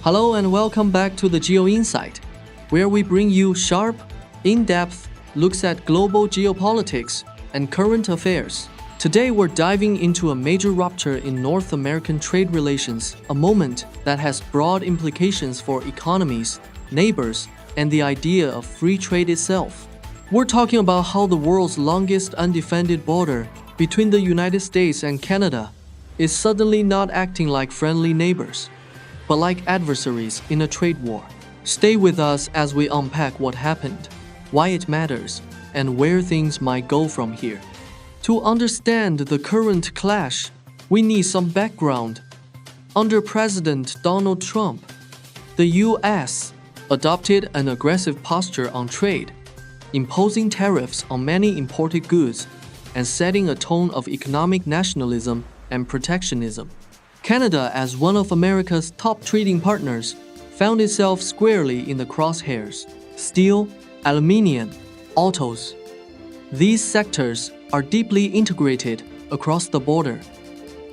Hello and welcome back to the GeoInsight, where we bring you sharp, in-depth looks at global geopolitics and current affairs. Today we're diving into a major rupture in North American trade relations, a moment that has broad implications for economies, neighbors, and the idea of free trade itself. We're talking about how the world's longest undefended border between the United States and Canada is suddenly not acting like friendly neighbors, but like adversaries in a trade war. Stay with us as we unpack what happened, why it matters, and where things might go from here. To understand the current clash, we need some background. Under President Donald Trump, the U.S. adopted an aggressive posture on trade, imposing tariffs on many imported goods and setting a tone of economic nationalism and protectionism. Canada, as one of America's top trading partners, found itself squarely in the crosshairs. Steel, aluminum, autos. These sectors are deeply integrated across the border,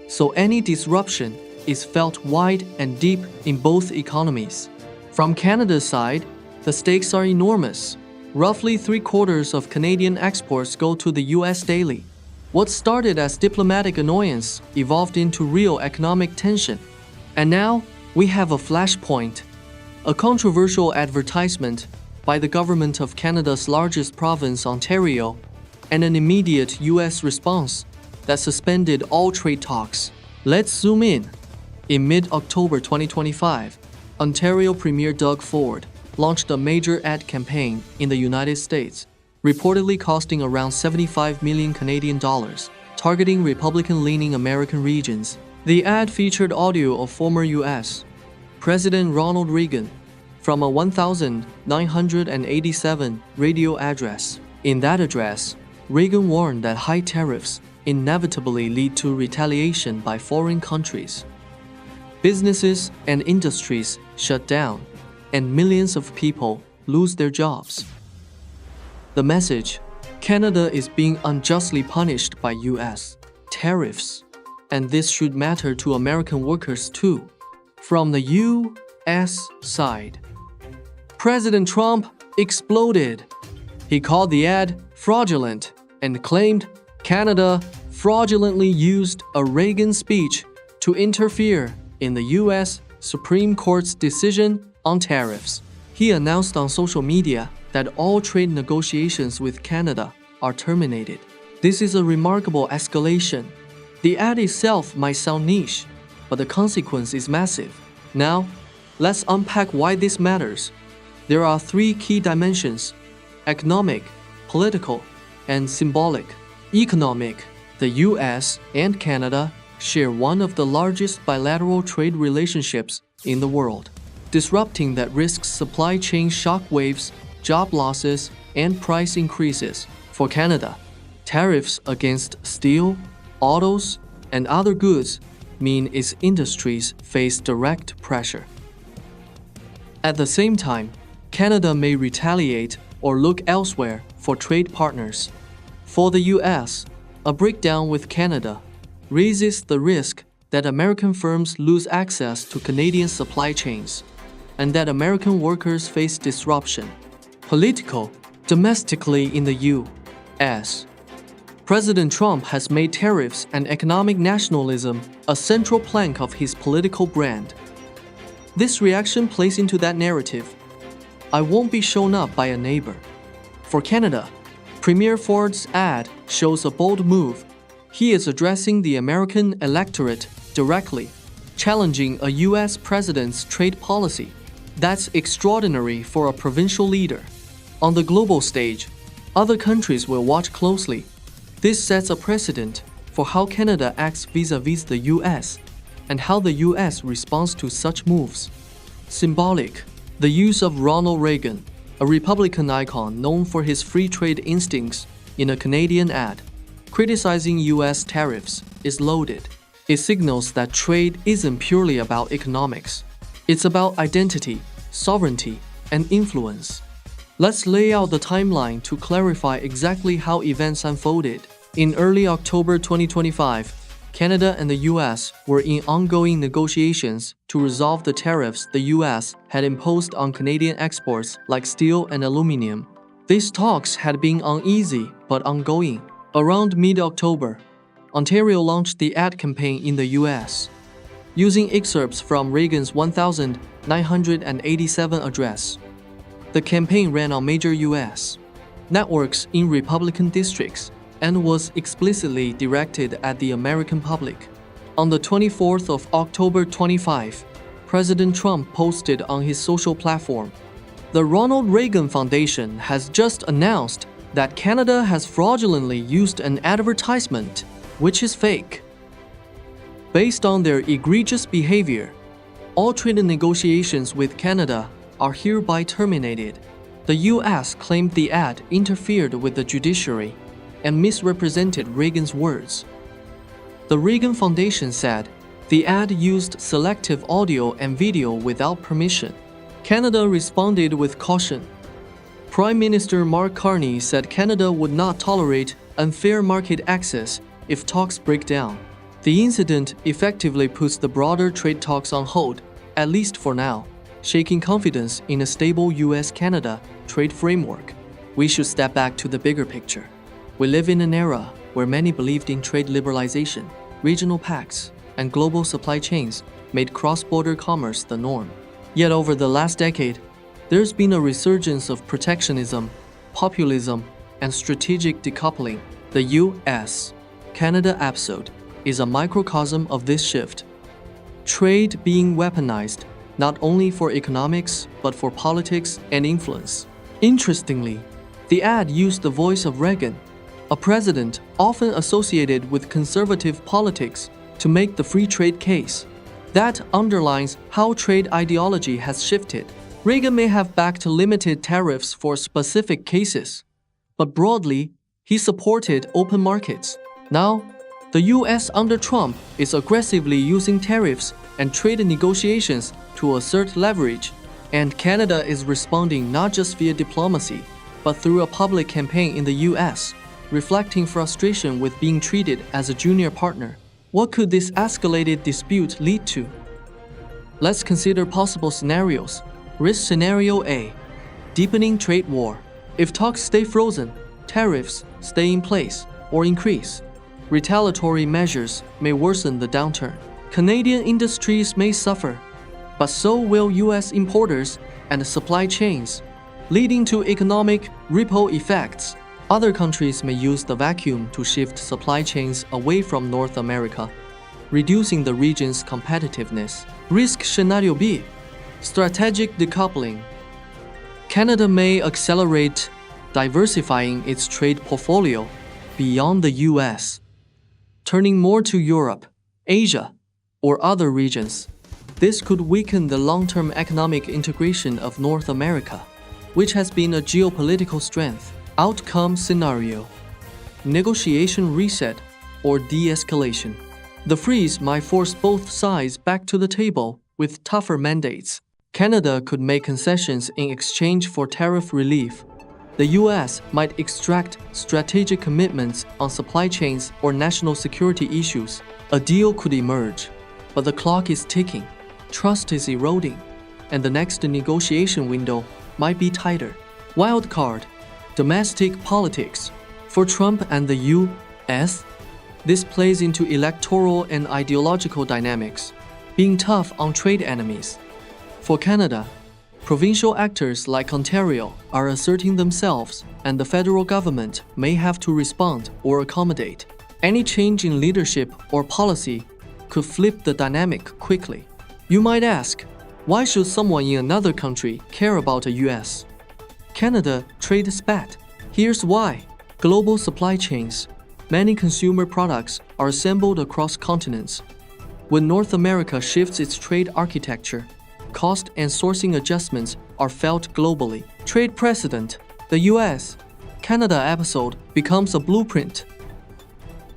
so any disruption is felt wide and deep in both economies. From Canada's side, the stakes are enormous. Roughly 3/4 of Canadian exports go to the U.S. daily. What started as diplomatic annoyance evolved into real economic tension. And now, we have a flashpoint. A controversial advertisement by the government of Canada's largest province, Ontario, and an immediate U.S. response that suspended all trade talks. Let's zoom in. In mid-October 2025, Ontario Premier Doug Ford launched a major ad campaign in the United States, reportedly costing around 75 million Canadian dollars, targeting Republican-leaning American regions. The ad featured audio of former U.S. President Ronald Reagan from a 1987 radio address. In that address, Reagan warned that high tariffs inevitably lead to retaliation by foreign countries. Businesses and industries shut down, and millions of people lose their jobs. The message: Canada is being unjustly punished by U.S. tariffs, and this should matter to American workers too. From the U.S. side, President Trump exploded. He called the ad fraudulent and claimed Canada fraudulently used a Reagan speech to interfere in the U.S. Supreme Court's decision on tariffs. He announced on social media that all trade negotiations with Canada are terminated. This is a remarkable escalation. The ad itself might sound niche, but the consequence is massive. Now, let's unpack why this matters. There are three key dimensions: economic, political, and symbolic. Economic: the U.S. and Canada share one of the largest bilateral trade relationships in the world. Disrupting that risks supply chain shockwaves, job losses, and price increases. For Canada, tariffs against steel, autos, and other goods mean its industries face direct pressure. At the same time, Canada may retaliate or look elsewhere for trade partners. For the U.S., a breakdown with Canada raises the risk that American firms lose access to Canadian supply chains, and that American workers face disruption. Political: domestically in the U.S., President Trump has made tariffs and economic nationalism a central plank of his political brand. This reaction plays into that narrative. I won't be shown up by a neighbor. For Canada, Premier Ford's ad shows a bold move. He is addressing the American electorate directly, challenging a U.S. president's trade policy. That's extraordinary for a provincial leader. On the global stage, other countries will watch closely. This sets a precedent for how Canada acts vis-à-vis the U.S. and how the U.S. responds to such moves. Symbolic: the use of Ronald Reagan, a Republican icon known for his free trade instincts, in a Canadian ad, criticizing U.S. tariffs, is loaded. It signals that trade isn't purely about economics. It's about identity, sovereignty, and influence. Let's lay out the timeline to clarify exactly how events unfolded. In early October 2025, Canada and the US were in ongoing negotiations to resolve the tariffs the US had imposed on Canadian exports like steel and aluminum. These talks had been uneasy but ongoing. Around mid-October, Ontario launched the ad campaign in the US, using excerpts from Reagan's 1987 address. The campaign ran on major US networks in Republican districts and was explicitly directed at the American public. On the 24th of October 25, President Trump posted on his social platform, "The Ronald Reagan Foundation has just announced that Canada has fraudulently used an advertisement, which is fake. Based on their egregious behavior, all trade negotiations with Canada are hereby terminated." The US claimed the ad interfered with the judiciary and misrepresented Reagan's words. The Reagan Foundation said the ad used selective audio and video without permission. Canada responded with caution. Prime Minister Mark Carney said Canada would not tolerate unfair market access if talks break down. The incident effectively puts the broader trade talks on hold, at least for now, shaking confidence in a stable US-Canada trade framework. We should step back to the bigger picture. We live in an era where many believed in trade liberalization, regional pacts, and global supply chains made cross-border commerce the norm. Yet over the last decade, there's been a resurgence of protectionism, populism, and strategic decoupling. The US-Canada episode is a microcosm of this shift. Trade being weaponized not only for economics but for politics and influence. Interestingly, the ad used the voice of Reagan, a president often associated with conservative politics, to make the free trade case. That underlines how trade ideology has shifted. Reagan may have backed limited tariffs for specific cases, but broadly, he supported open markets. Now, the US under Trump is aggressively using tariffs and trade negotiations to assert leverage, and Canada is responding not just via diplomacy, but through a public campaign in the US, reflecting frustration with being treated as a junior partner. What could this escalated dispute lead to? Let's consider possible scenarios. Risk Scenario A: deepening trade war. If talks stay frozen, tariffs stay in place or increase, retaliatory measures may worsen the downturn. Canadian industries may suffer, but so will US importers and supply chains, leading to economic ripple effects. Other countries may use the vacuum to shift supply chains away from North America, reducing the region's competitiveness. Risk Scenario B: strategic decoupling. Canada may accelerate diversifying its trade portfolio beyond the US, turning more to Europe, Asia, or other regions. This could weaken the long-term economic integration of North America, which has been a geopolitical strength. Outcome Scenario: negotiation reset or de-escalation. The freeze might force both sides back to the table with tougher mandates. Canada could make concessions in exchange for tariff relief. The US might extract strategic commitments on supply chains or national security issues. A deal could emerge, but the clock is ticking, trust is eroding, and the next negotiation window might be tighter. Wild card: domestic politics. For Trump and the US, this plays into electoral and ideological dynamics, being tough on trade enemies. For Canada, provincial actors like Ontario are asserting themselves, and the federal government may have to respond or accommodate. Any change in leadership or policy could flip the dynamic quickly. You might ask, why should someone in another country care about the US? Canada trade spat. Here's why. Global supply chains. Many consumer products are assembled across continents. When North America shifts its trade architecture, cost and sourcing adjustments are felt globally. Trade precedent. The US-Canada episode becomes a blueprint.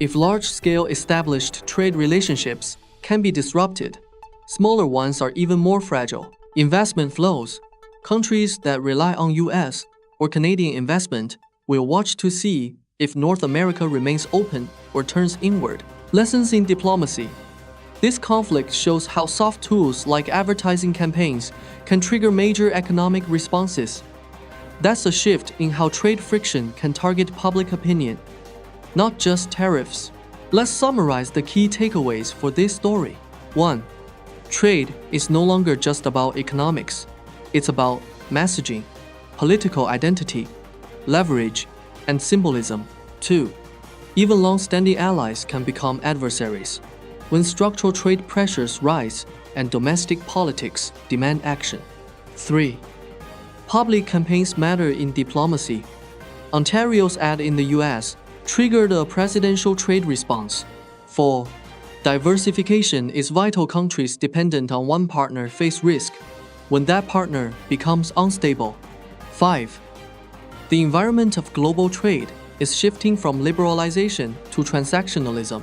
If large-scale established trade relationships can be disrupted, smaller ones are even more fragile. Investment flows. Countries that rely on US or Canadian investment will watch to see if North America remains open or turns inward. Lessons in diplomacy. This conflict shows how soft tools like advertising campaigns can trigger major economic responses. That's a shift in how trade friction can target public opinion, not just tariffs. Let's summarize the key takeaways for this story. 1. Trade is no longer just about economics. It's about messaging, political identity, leverage, and symbolism. 2. Even long-standing allies can become adversaries when structural trade pressures rise and domestic politics demand action. 3. Public campaigns matter in diplomacy. Ontario's ad in the US triggered a presidential trade response. 4. Diversification is vital. Countries dependent on one partner face risk when that partner becomes unstable. 5. The environment of global trade is shifting from liberalization to transactionalism,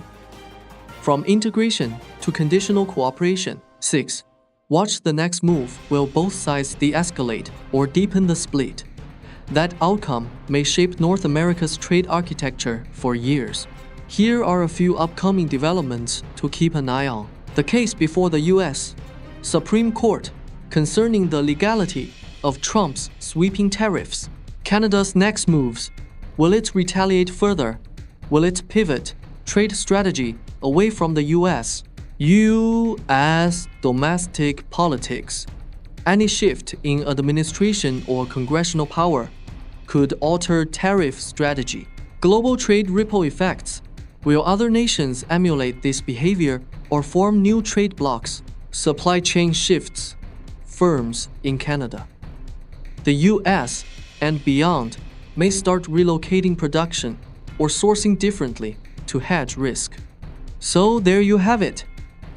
from integration to conditional cooperation. 6. Watch the next move. Will both sides de-escalate or deepen the split? That outcome may shape North America's trade architecture for years. Here are a few upcoming developments to keep an eye on. The case before the U.S. Supreme Court concerning the legality of Trump's sweeping tariffs. Canada's next moves. Will it retaliate further? Will it pivot trade strategy away from the U.S.? U.S. domestic politics. Any shift in administration or congressional power could alter tariff strategy. Global trade ripple effects. Will other nations emulate this behavior or form new trade blocs? Supply chain shifts. Firms in Canada, the U.S., and beyond may start relocating production or sourcing differently to hedge risk. So there you have it.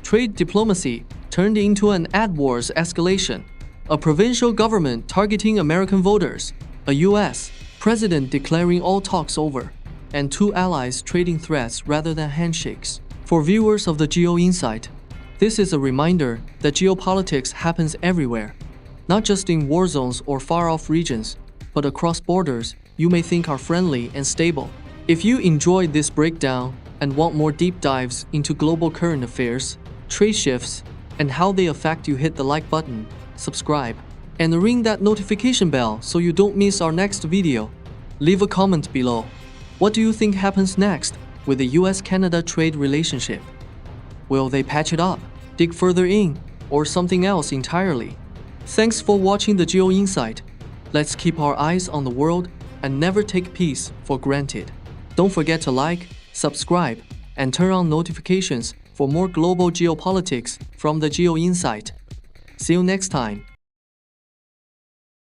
Trade diplomacy turned into an ad wars escalation. A provincial government targeting American voters, a U.S. president declaring all talks over, and two allies trading threats rather than handshakes. For viewers of the GeoInsight, this is a reminder that geopolitics happens everywhere, not just in war zones or far-off regions, but across borders you may think are friendly and stable. If you enjoyed this breakdown and want more deep dives into global current affairs, trade shifts, and how they affect you, hit the like button, subscribe, and ring that notification bell so you don't miss our next video. Leave a comment below. What do you think happens next with the US-Canada trade relationship? Will they patch it up, dig further in, or something else entirely? Thanks for watching the GeoInsight. Let's keep our eyes on the world and never take peace for granted. Don't forget to like, subscribe, and turn on notifications for more global geopolitics from the GeoInsight. See you next time.